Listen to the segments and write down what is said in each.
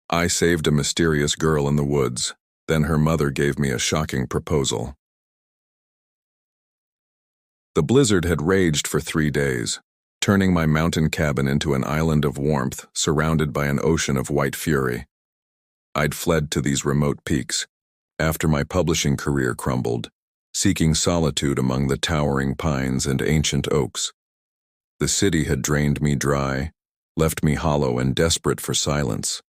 I saved a mysterious girl in the woods. Then her mother gave me a shocking proposal. The blizzard had raged for 3 days, turning my mountain cabin into an island of warmth surrounded by an ocean of white fury. I'd fled to these remote peaks after my publishing career crumbled, seeking solitude among the towering pines and ancient oaks. The city had drained me dry, left me hollow and desperate for silence.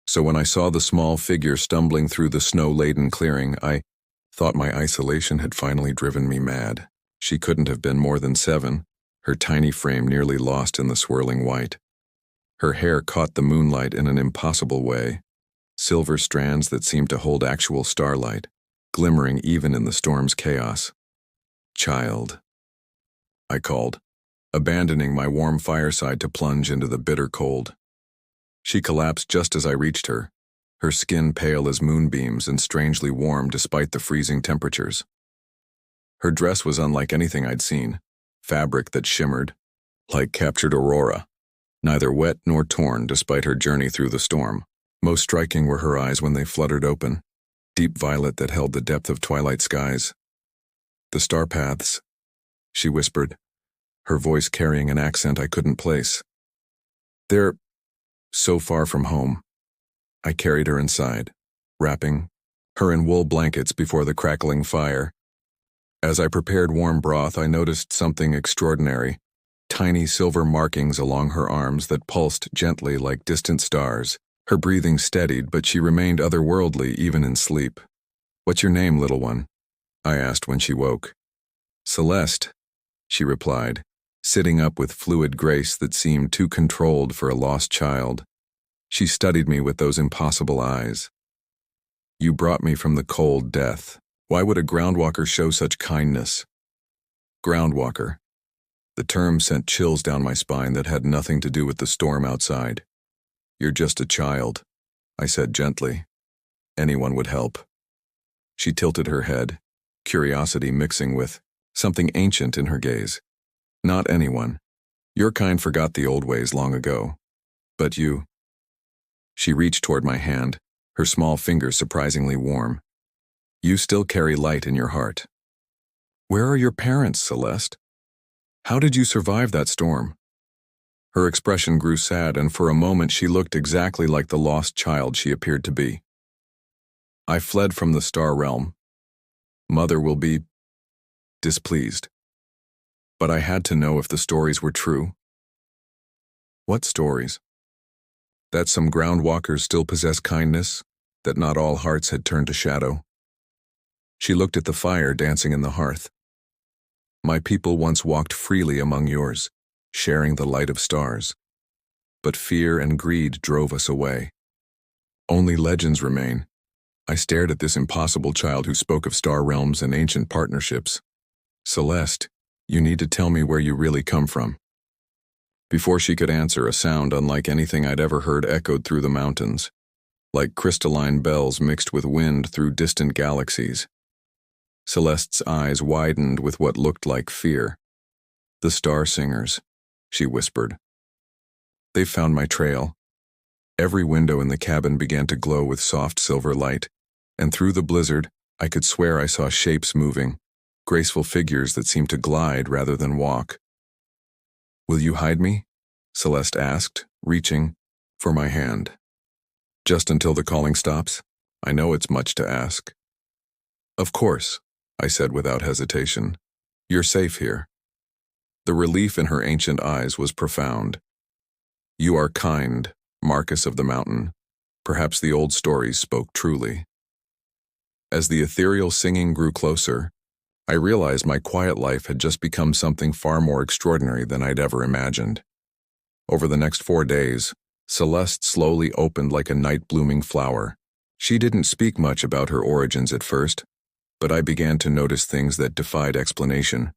So when I saw the small figure stumbling through the snow-laden clearing, I thought my isolation had finally driven me mad. She couldn't have been more than 7, her tiny frame nearly lost in the swirling white. Her hair caught the moonlight in an impossible way, silver strands that seemed to hold actual starlight, glimmering even in the storm's chaos. "Child," I called, abandoning my warm fireside to plunge into the bitter cold. She collapsed just as I reached her, her skin pale as moonbeams and strangely warm despite the freezing temperatures. Her dress was unlike anything I'd seen, fabric that shimmered, like captured aurora, neither wet nor torn despite her journey through the storm. Most striking were her eyes when they fluttered open, deep violet that held the depth of twilight skies. "The star paths," she whispered, her voice carrying an accent I couldn't place. "They're so far from home." I carried her inside, wrapping her in wool blankets before the crackling fire. As I prepared warm broth, I noticed something extraordinary, tiny silver markings along her arms that pulsed gently like distant stars. Her breathing steadied, but she remained otherworldly even in sleep. "What's your name, little one?" I asked when she woke. "Celeste," she replied, sitting up with fluid grace that seemed too controlled for a lost child. She studied me with those impossible eyes. "You brought me from the cold death. Why would a groundwalker show such kindness?" Groundwalker. The term sent chills down my spine that had nothing to do with the storm outside. "You're just a child," I said gently. "Anyone would help." She tilted her head, curiosity mixing with something ancient in her gaze. "Not anyone. Your kind forgot the old ways long ago. But you." She reached toward my hand, her small fingers surprisingly warm. "You still carry light in your heart." "Where are your parents, Celeste? How did you survive that storm?" Her expression grew sad, and for a moment she looked exactly like the lost child she appeared to be. "I fled from the star realm. Mother will be displeased. But I had to know if the stories were true." "What stories?" "That some groundwalkers still possess kindness, that not all hearts had turned to shadow." She looked at the fire dancing in the hearth. "My people once walked freely among yours, sharing the light of stars. But fear and greed drove us away. Only legends remain." I stared at this impossible child who spoke of star realms and ancient partnerships. "Celeste, you need to tell me where you really come from." Before she could answer, a sound unlike anything I'd ever heard echoed through the mountains, like crystalline bells mixed with wind through distant galaxies. Celeste's eyes widened with what looked like fear. "The star singers," she whispered. "They've found my trail." Every window in the cabin began to glow with soft silver light, and through the blizzard, I could swear I saw shapes moving, graceful figures that seemed to glide rather than walk. "Will you hide me?" Celeste asked, reaching for my hand. "Just until the calling stops? I know it's much to ask." "Of course," I said without hesitation. "You're safe here." The relief in her ancient eyes was profound. "You are kind, Marcus of the Mountain." Perhaps the old stories spoke truly. As the ethereal singing grew closer, I realized my quiet life had just become something far more extraordinary than I'd ever imagined. Over the next 4 days, Celeste slowly opened like a night-blooming flower. She didn't speak much about her origins at first, but I began to notice things that defied explanation.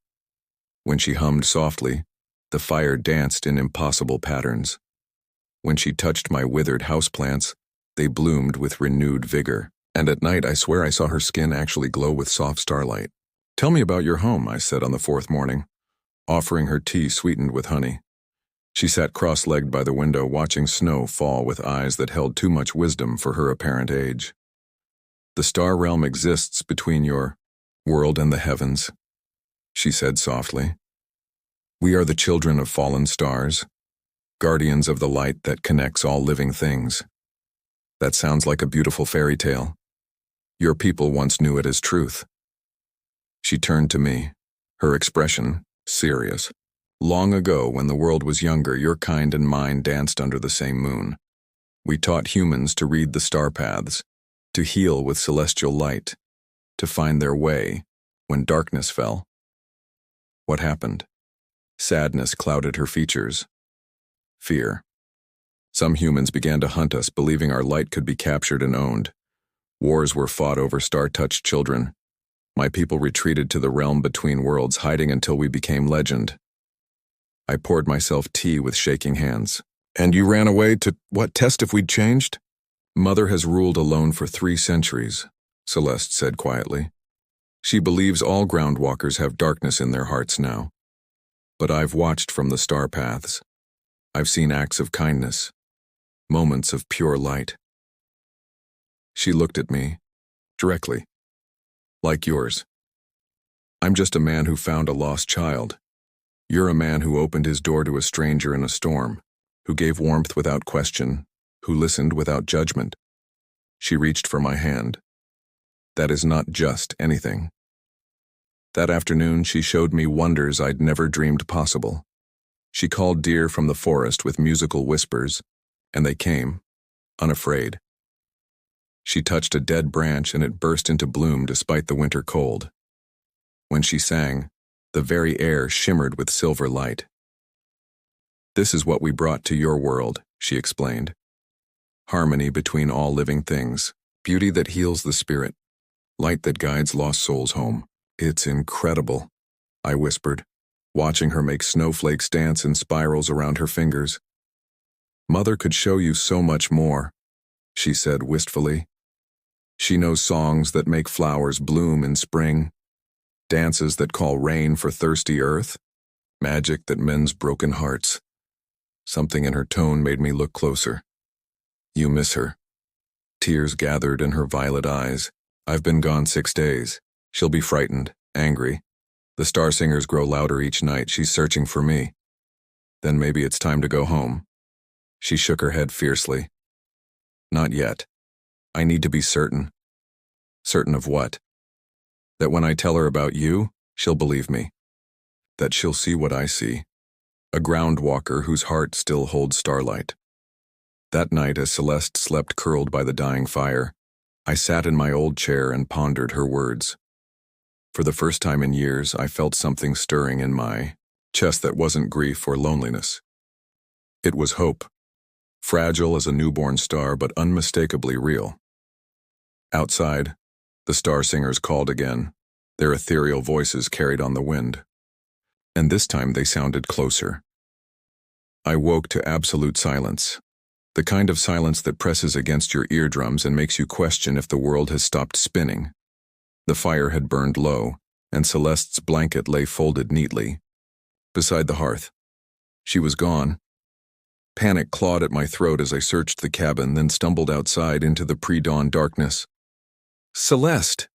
When she hummed softly, the fire danced in impossible patterns. When she touched my withered houseplants, they bloomed with renewed vigor. And at night, I swear I saw her skin actually glow with soft starlight. "Tell me about your home," I said on the 4th morning, offering her tea sweetened with honey. She sat cross-legged by the window watching snow fall with eyes that held too much wisdom for her apparent age. "The star realm exists between your world and the heavens," she said softly. "We are the children of fallen stars, guardians of the light that connects all living things. That sounds like a beautiful fairy tale. Your people once knew it as truth." She turned to me, her expression serious. "Long ago, when the world was younger, your kind and mine danced under the same moon. We taught humans to read the star paths, to heal with celestial light, to find their way when darkness fell." What happened? Sadness clouded her features. Fear. Some humans began to hunt us, believing our light could be captured and owned. Wars were fought over star-touched children. My people retreated to the realm between worlds, hiding until we became legend. I poured myself tea with shaking hands. "And you ran away to what, test if we'd changed?" "Mother has ruled alone for 3 centuries, Celeste said quietly. "She believes all groundwalkers have darkness in their hearts now. But I've watched from the star paths. I've seen acts of kindness, moments of pure light." She looked at me, directly. "Like yours. I'm just a man who found a lost child. You're a man who opened his door to a stranger in a storm, who gave warmth without question, who listened without judgment." She reached for my hand. "That is not just anything." That afternoon, she showed me wonders I'd never dreamed possible. She called deer from the forest with musical whispers, and they came, unafraid. She touched a dead branch and it burst into bloom despite the winter cold. When she sang, the very air shimmered with silver light. "This is what we brought to your world," she explained. "Harmony between all living things, beauty that heals the spirit, light that guides lost souls home." "It's incredible," I whispered, watching her make snowflakes dance in spirals around her fingers. "Mother could show you so much more," she said wistfully. "She knows songs that make flowers bloom in spring, dances that call rain for thirsty earth, magic that mends broken hearts." Something in her tone made me look closer. "You miss her." Tears gathered in her violet eyes. "I've been gone 6 days. She'll be frightened, angry. The star singers grow louder each night. She's searching for me. Then maybe it's time to go home." She shook her head fiercely. "Not yet. I need to be certain." "Certain of what?" "That when I tell her about you, she'll believe me. That she'll see what I see. A ground walker whose heart still holds starlight." That night, as Celeste slept curled by the dying fire, I sat in my old chair and pondered her words. For the first time in years, I felt something stirring in my chest that wasn't grief or loneliness. It was hope, fragile as a newborn star but unmistakably real. Outside, the star singers called again, their ethereal voices carried on the wind. And this time they sounded closer. I woke to absolute silence, the kind of silence that presses against your eardrums and makes you question if the world has stopped spinning. The fire had burned low, and Celeste's blanket lay folded neatly beside the hearth. She was gone. Panic clawed at my throat as I searched the cabin, then stumbled outside into the pre-dawn darkness. "Celeste!"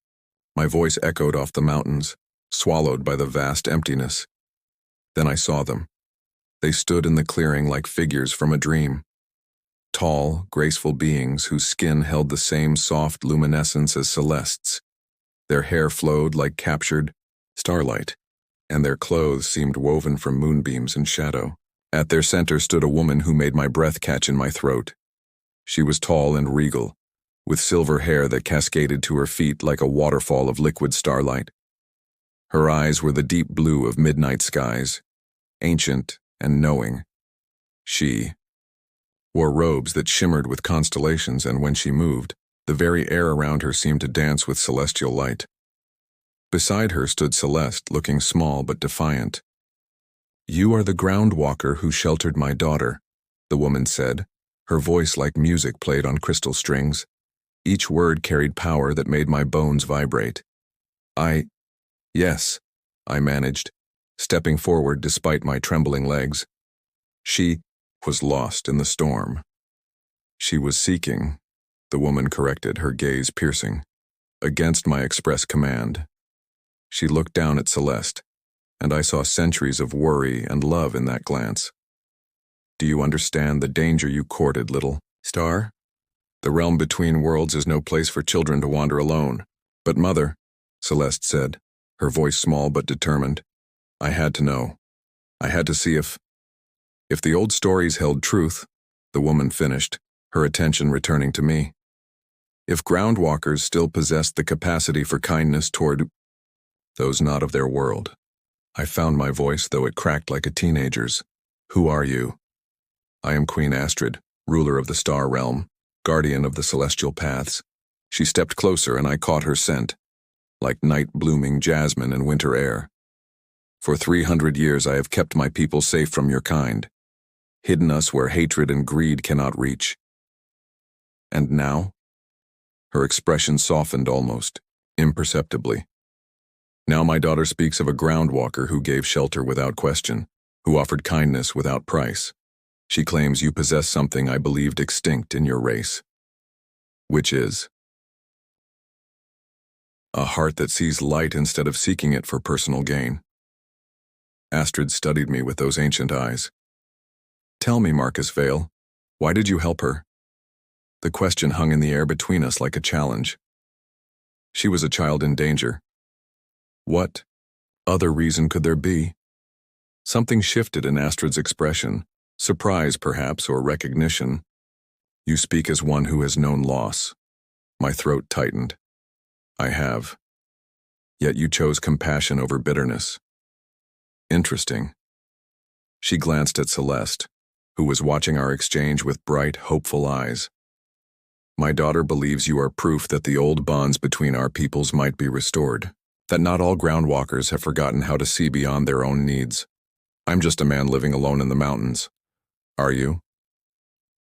My voice echoed off the mountains, swallowed by the vast emptiness. Then I saw them. They stood in the clearing like figures from a dream. Tall, graceful beings whose skin held the same soft luminescence as Celeste's. Their hair flowed like captured starlight, and their clothes seemed woven from moonbeams and shadow. At their center stood a woman who made my breath catch in my throat. She was tall and regal, with silver hair that cascaded to her feet like a waterfall of liquid starlight. Her eyes were the deep blue of midnight skies, ancient and knowing. She wore robes that shimmered with constellations, and when she moved, the very air around her seemed to dance with celestial light. Beside her stood Celeste, looking small but defiant. "You are the ground walker who sheltered my daughter," the woman said, her voice like music played on crystal strings. Each word carried power that made my bones vibrate. Yes, I managed, stepping forward despite my trembling legs. She was lost in the storm. She was seeking, the woman corrected, her gaze piercing, against my express command. She looked down at Celeste, and I saw centuries of worry and love in that glance. Do you understand the danger you courted, little star? The realm between worlds is no place for children to wander alone. But mother, Celeste said, her voice small but determined, I had to know. I had to see if the old stories held truth, the woman finished, her attention returning to me. If groundwalkers still possessed the capacity for kindness toward those not of their world. I found my voice, though it cracked like a teenager's. Who are you? I am Queen Astrid, ruler of the star realm, guardian of the celestial paths. She stepped closer and I caught her scent, like night-blooming jasmine in winter air. For 300 years I have kept my people safe from your kind, hidden us where hatred and greed cannot reach. And now? Her expression softened almost, imperceptibly. Now my daughter speaks of a groundwalker who gave shelter without question, who offered kindness without price. She claims you possess something I believed extinct in your race. Which is? A heart that sees light instead of seeking it for personal gain. Astrid studied me with those ancient eyes. Tell me, Marcus Vale, why did you help her? The question hung in the air between us like a challenge. She was a child in danger. What other reason could there be? Something shifted in Astrid's expression, surprise perhaps, or recognition. You speak as one who has known loss. My throat tightened. I have. Yet you chose compassion over bitterness. Interesting. She glanced at Celeste, who was watching our exchange with bright, hopeful eyes. My daughter believes you are proof that the old bonds between our peoples might be restored, that not all groundwalkers have forgotten how to see beyond their own needs. I'm just a man living alone in the mountains. Are you?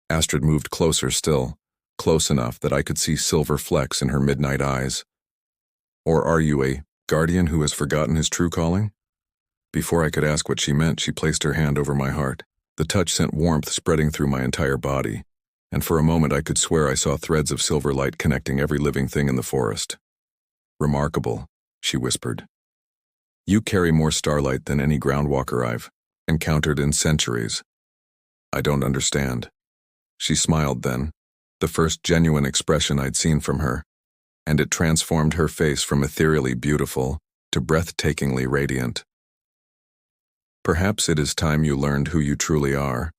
Astrid moved closer still, close enough that I could see silver flecks in her midnight eyes. Or are you a guardian who has forgotten his true calling? Before I could ask what she meant, she placed her hand over my heart. The touch sent warmth spreading through my entire body, and for a moment I could swear I saw threads of silver light connecting every living thing in the forest. Remarkable, she whispered. You carry more starlight than any groundwalker I've encountered in centuries. I don't understand. She smiled then, the first genuine expression I'd seen from her, and it transformed her face from ethereally beautiful to breathtakingly radiant. Perhaps it is time you learned who you truly are,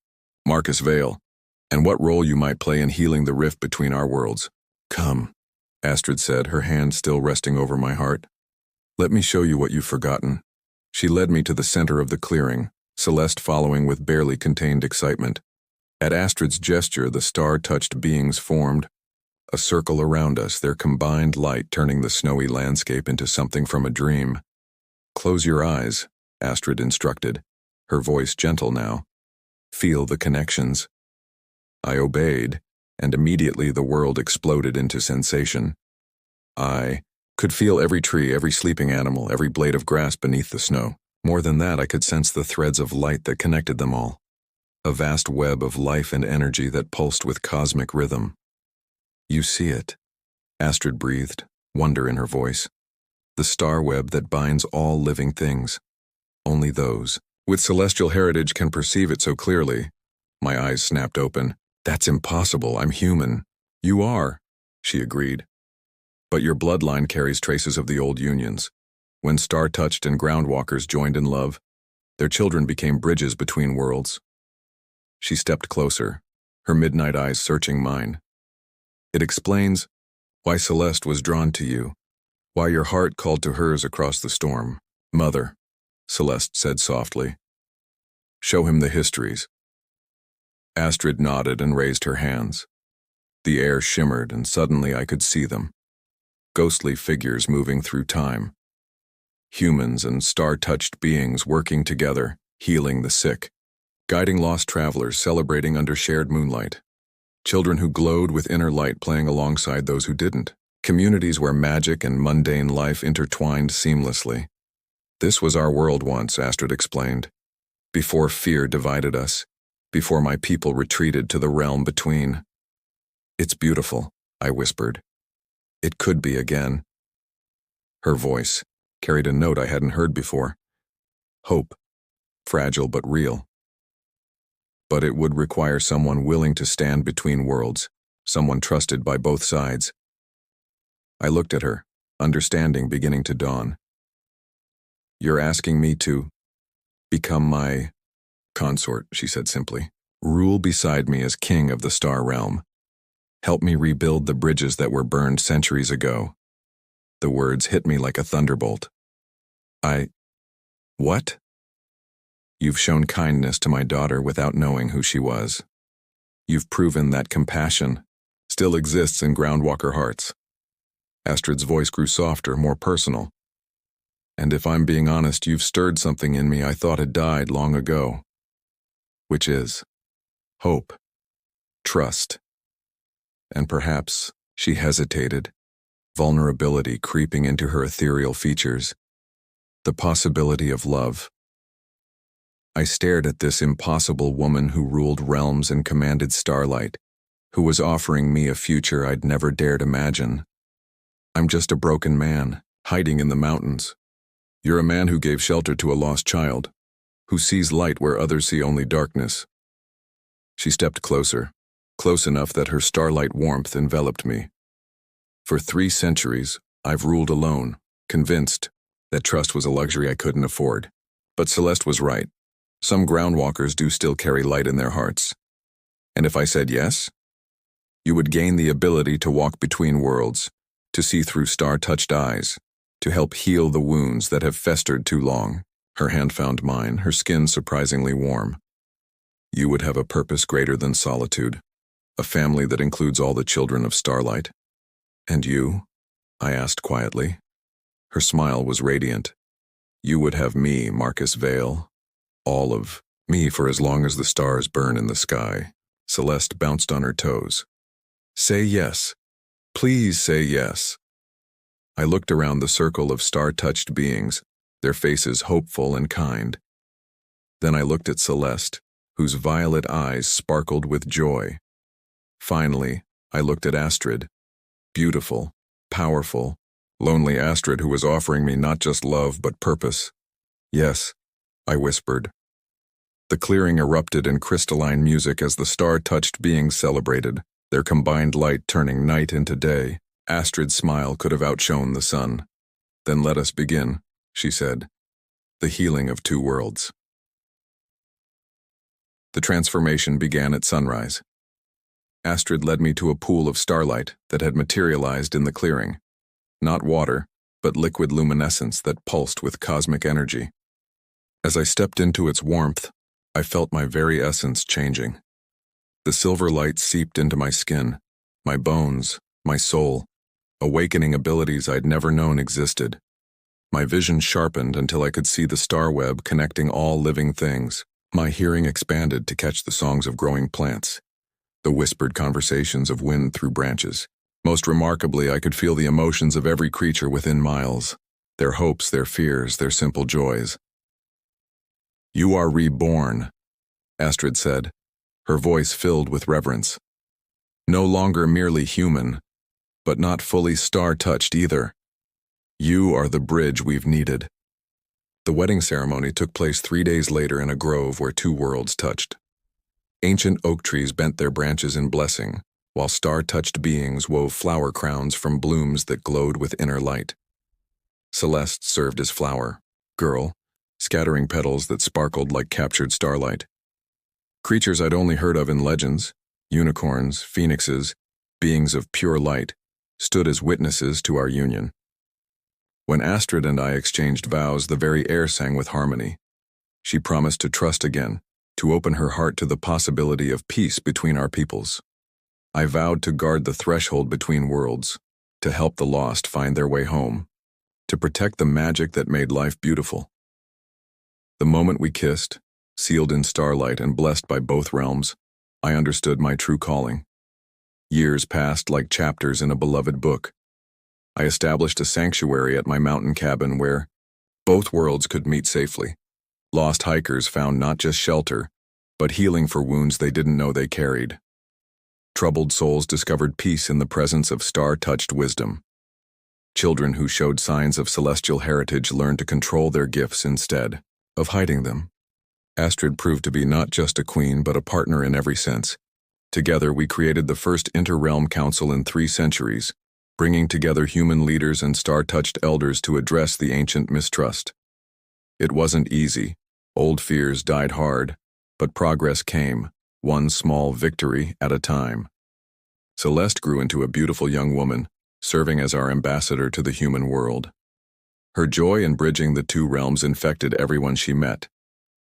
Marcus Vale, and what role you might play in healing the rift between our worlds. Come, Astrid said, her hand still resting over my heart. Let me show you what you've forgotten. She led me to the center of the clearing, Celeste following with barely contained excitement. At Astrid's gesture, the star-touched beings formed a circle around us, their combined light turning the snowy landscape into something from a dream. Close your eyes, Astrid instructed, her voice gentle now. Feel the connections. I obeyed, and immediately the world exploded into sensation. I could feel every tree, every sleeping animal, every blade of grass beneath the snow. More than that, I could sense the threads of light that connected them all. A vast web of life and energy that pulsed with cosmic rhythm. You see it, Astrid breathed, wonder in her voice. The star web that binds all living things. Only those with celestial heritage can perceive it so clearly. My eyes snapped open. That's impossible, I'm human. You are, she agreed. But your bloodline carries traces of the old unions. When star-touched and groundwalkers joined in love, their children became bridges between worlds. She stepped closer, her midnight eyes searching mine. It explains why Celeste was drawn to you, why your heart called to hers across the storm. Mother, Celeste said softly. Show him the histories. Astrid nodded and raised her hands. The air shimmered, and suddenly I could see them. Ghostly figures moving through time. Humans and star-touched beings working together, healing the sick. Guiding lost travelers, celebrating under shared moonlight. Children who glowed with inner light playing alongside those who didn't. Communities where magic and mundane life intertwined seamlessly. This was our world once, Astrid explained. Before fear divided us, before my people retreated to the realm between. "It's beautiful," I whispered. "It could be again." Her voice carried a note I hadn't heard before. Hope, fragile but real. But it would require someone willing to stand between worlds, someone trusted by both sides. I looked at her, understanding beginning to dawn. "You're asking me to become my consort," she said simply. "Rule beside me as king of the star realm. Help me rebuild the bridges that were burned centuries ago." The words hit me like a thunderbolt. What? "You've shown kindness to my daughter without knowing who she was. You've proven that compassion still exists in Groundwalker hearts." Astrid's voice grew softer, more personal. "And if I'm being honest, you've stirred something in me I thought had died long ago. Which is hope, trust, and perhaps," she hesitated, vulnerability creeping into her ethereal features, "the possibility of love." I stared at this impossible woman who ruled realms and commanded starlight, who was offering me a future I'd never dared imagine. "I'm just a broken man, hiding in the mountains. You're a man who gave shelter to a lost child, who sees light where others see only darkness." She stepped closer, close enough that her starlight warmth enveloped me. "For 3 centuries, I've ruled alone, convinced that trust was a luxury I couldn't afford. But Celeste was right. Some Groundwalkers do still carry light in their hearts. And if I said yes, you would gain the ability to walk between worlds, to see through star-touched eyes, to help heal the wounds that have festered too long." Her hand found mine, her skin surprisingly warm. "You would have a purpose greater than solitude, a family that includes all the children of starlight." "And you?" I asked quietly. Her smile was radiant. "You would have me, Marcus Vale. All of me for as long as the stars burn in the sky." Celeste bounced on her toes. "Say yes. Please say yes." I looked around the circle of star-touched beings, their faces hopeful and kind. Then I looked at Celeste, whose violet eyes sparkled with joy. Finally, I looked at Astrid. Beautiful, powerful, lonely Astrid who was offering me not just love but purpose. "Yes," I whispered. The clearing erupted in crystalline music as the star-touched beings celebrated, their combined light turning night into day. Astrid's smile could have outshone the sun. "Then let us begin," she said. "The healing of 2 worlds." The transformation began at sunrise. Astrid led me to a pool of starlight that had materialized in the clearing. Not water, but liquid luminescence that pulsed with cosmic energy. As I stepped into its warmth, I felt my very essence changing. The silver light seeped into my skin, my bones, my soul, awakening abilities I'd never known existed. My vision sharpened until I could see the star web connecting all living things. My hearing expanded to catch the songs of growing plants, the whispered conversations of wind through branches. Most remarkably, I could feel the emotions of every creature within miles, their hopes, their fears, their simple joys. "You are reborn," Astrid said, her voice filled with reverence. "No longer merely human, but not fully star-touched either. You are the bridge we've needed." The wedding ceremony took place 3 days later in a grove where 2 worlds touched. Ancient oak trees bent their branches in blessing, while star-touched beings wove flower crowns from blooms that glowed with inner light. Celeste served as flower, girl, scattering petals that sparkled like captured starlight. Creatures I'd only heard of in legends, unicorns, phoenixes, beings of pure light, stood as witnesses to our union. When Astrid and I exchanged vows, the very air sang with harmony. She promised to trust again, to open her heart to the possibility of peace between our peoples. I vowed to guard the threshold between worlds, to help the lost find their way home, to protect the magic that made life beautiful. The moment we kissed, sealed in starlight and blessed by both realms, I understood my true calling. Years passed like chapters in a beloved book. I established a sanctuary at my mountain cabin where both worlds could meet safely. Lost hikers found not just shelter, but healing for wounds they didn't know they carried. Troubled souls discovered peace in the presence of star-touched wisdom. Children who showed signs of celestial heritage learned to control their gifts instead of hiding them. Astrid proved to be not just a queen, but a partner in every sense. Together, we created the first inter-realm council in 3 centuries, bringing together human leaders and star-touched elders to address the ancient mistrust. It wasn't easy. Old fears died hard, but progress came, one small victory at a time. Celeste grew into a beautiful young woman, serving as our ambassador to the human world. Her joy in bridging the 2 realms infected everyone she met,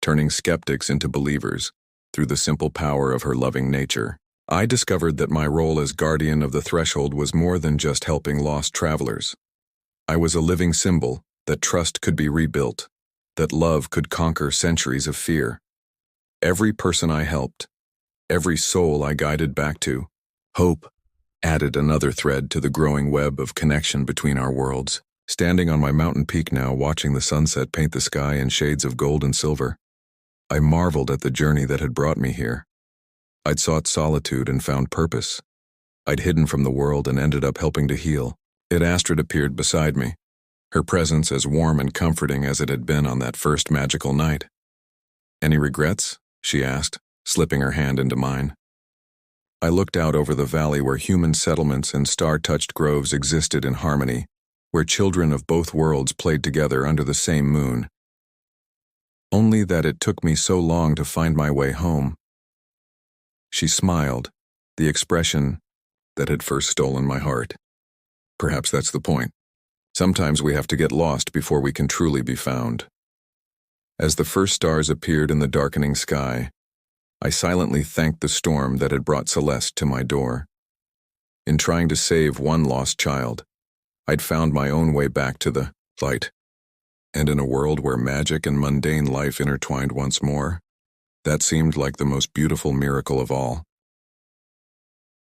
turning skeptics into believers through the simple power of her loving nature. I discovered that my role as guardian of the threshold was more than just helping lost travelers. I was a living symbol that trust could be rebuilt, that love could conquer centuries of fear. Every person I helped, every soul I guided back to hope, added another thread to the growing web of connection between our worlds. Standing on my mountain peak now, watching the sunset paint the sky in shades of gold and silver, I marveled at the journey that had brought me here. I'd sought solitude and found purpose. I'd hidden from the world and ended up helping to heal. Astrid appeared beside me, her presence as warm and comforting as it had been on that first magical night. "Any regrets?" she asked, slipping her hand into mine. I looked out over the valley where human settlements and star-touched groves existed in harmony, where children of both worlds played together under the same moon. Only that it took me so long to find my way home. She smiled, the expression that had first stolen my heart. Perhaps that's the point. Sometimes we have to get lost before we can truly be found. As the first stars appeared in the darkening sky, I silently thanked the storm that had brought Celeste to my door. In trying to save one lost child, I'd found my own way back to the light. And in a world where magic and mundane life intertwined once more, that seemed like the most beautiful miracle of all.